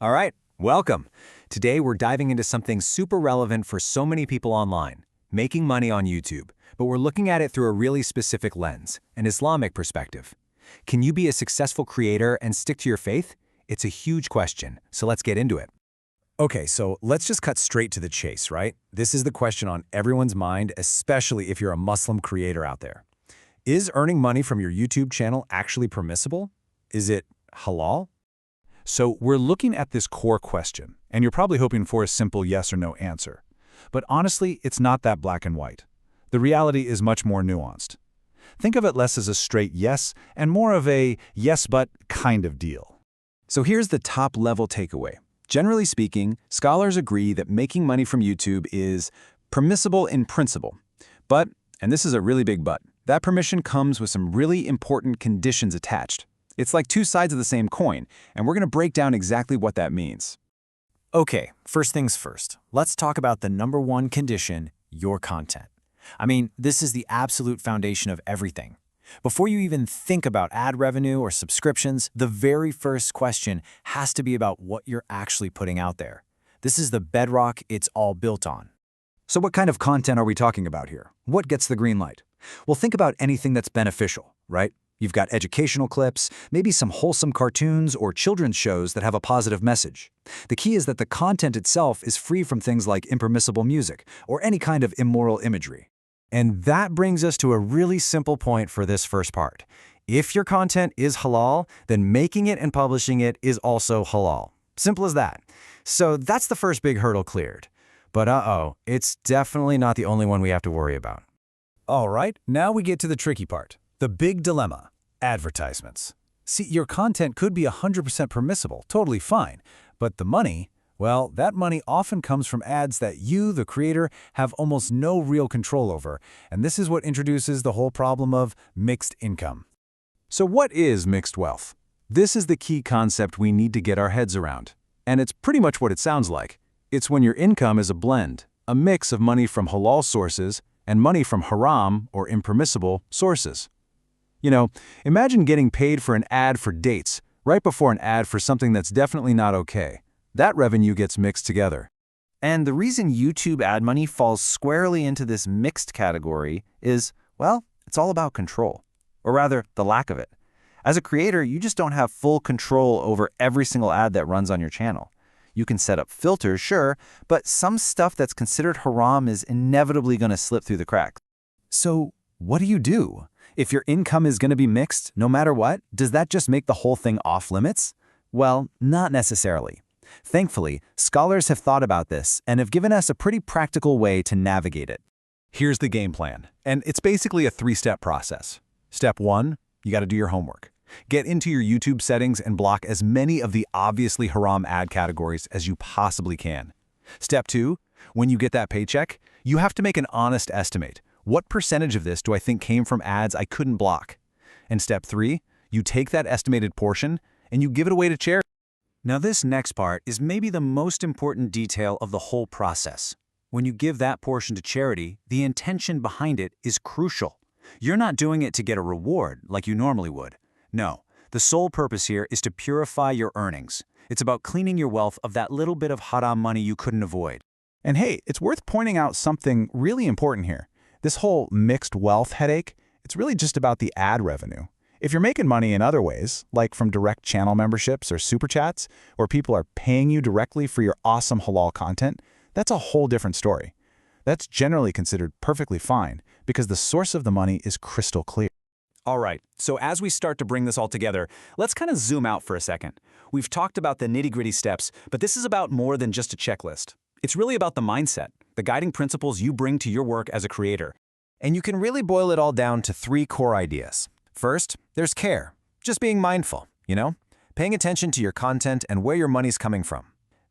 All right, welcome. Today we're diving into something super relevant for so many people online, making money on YouTube. But we're looking at it through a really specific lens, an Islamic perspective. Can you be a successful creator and stick to your faith? It's a huge question, so let's get into it. Okay, so let's just cut straight to the chase, right? This is the question on everyone's mind, especially if you're a Muslim creator out there. Is earning money from your YouTube channel actually permissible? Is it halal? So we're looking at this core question, and you're probably hoping for a simple yes or no answer. But honestly, it's not that black and white. The reality is much more nuanced. Think of it less as a straight yes and more of a yes but kind of deal. So here's the top-level takeaway. Generally speaking, scholars agree that making money from YouTube is permissible in principle. But, and this is a really big but, that permission comes with some really important conditions attached. It's like two sides of the same coin, and we're going to break down exactly what that means. Okay, first things first. Let's talk about the number one condition, your content. I mean, this is the absolute foundation of everything. Before you even think about ad revenue or subscriptions, the very first question has to be about what you're actually putting out there. This is the bedrock it's all built on. So what kind of content are we talking about here? What gets the green light? Well, think about anything that's beneficial, right? You've got educational clips, maybe some wholesome cartoons or children's shows that have a positive message. The key is that the content itself is free from things like impermissible music or any kind of immoral imagery. And that brings us to a really simple point for this first part. If your content is halal, then making it and publishing it is also halal. Simple as that. So that's the first big hurdle cleared. But it's definitely not the only one we have to worry about. All right, now we get to the tricky part. The big dilemma, advertisements. See, your content could be 100% permissible, totally fine, but the money, well, that money often comes from ads that you, the creator, have almost no real control over, and this is what introduces the whole problem of mixed income. So what is mixed wealth? This is the key concept we need to get our heads around, and it's pretty much what it sounds like. It's when your income is a blend, a mix of money from halal sources and money from haram or impermissible sources. You know, imagine getting paid for an ad for dates right before an ad for something that's definitely not okay. That revenue gets mixed together. And the reason YouTube ad money falls squarely into this mixed category is, well, it's all about control, or rather, the lack of it. As a creator, you just don't have full control over every single ad that runs on your channel. You can set up filters, sure, but some stuff that's considered haram is inevitably going to slip through the cracks. So what do you do? If your income is going to be mixed, no matter what, does that just make the whole thing off limits? Well, not necessarily. Thankfully, scholars have thought about this and have given us a pretty practical way to navigate it. Here's the game plan, and it's basically a three-step process. Step 1, you got to do your homework. Get into your YouTube settings and block as many of the obviously haram ad categories as you possibly can. Step 2, when you get that paycheck, you have to make an honest estimate. What percentage of this do I think came from ads I couldn't block? And step 3, you take that estimated portion and you give it away to charity. Now this next part is maybe the most important detail of the whole process. When you give that portion to charity, the intention behind it is crucial. You're not doing it to get a reward like you normally would. No, the sole purpose here is to purify your earnings. It's about cleaning your wealth of that little bit of haram money you couldn't avoid. And hey, it's worth pointing out something really important here. This whole mixed wealth headache, it's really just about the ad revenue. If you're making money in other ways, like from direct channel memberships or super chats, or people are paying you directly for your awesome halal content, that's a whole different story. That's generally considered perfectly fine because the source of the money is crystal clear. All right, so as we start to bring this all together, let's kind of zoom out for a second. We've talked about the nitty-gritty steps, but this is about more than just a checklist. It's really about the mindset, the guiding principles you bring to your work as a creator. And you can really boil it all down to 3 core ideas. First, there's care, just being mindful, paying attention to your content and where your money's coming from.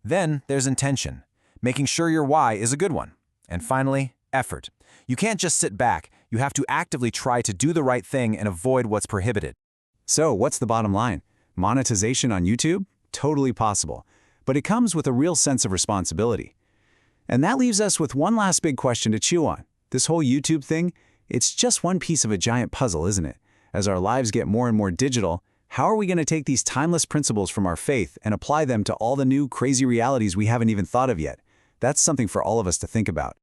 Then there's intention, making sure your why is a good one. And finally, effort. You can't just sit back, you have to actively try to do the right thing and avoid what's prohibited. So what's the bottom line? Monetization on YouTube? Totally possible. But it comes with a real sense of responsibility. And that leaves us with one last big question to chew on. This whole YouTube thing, it's just one piece of a giant puzzle, isn't it? As our lives get more and more digital, How are we going to take these timeless principles from our faith and apply them to all the new, crazy realities we haven't even thought of yet? That's something for all of us to think about.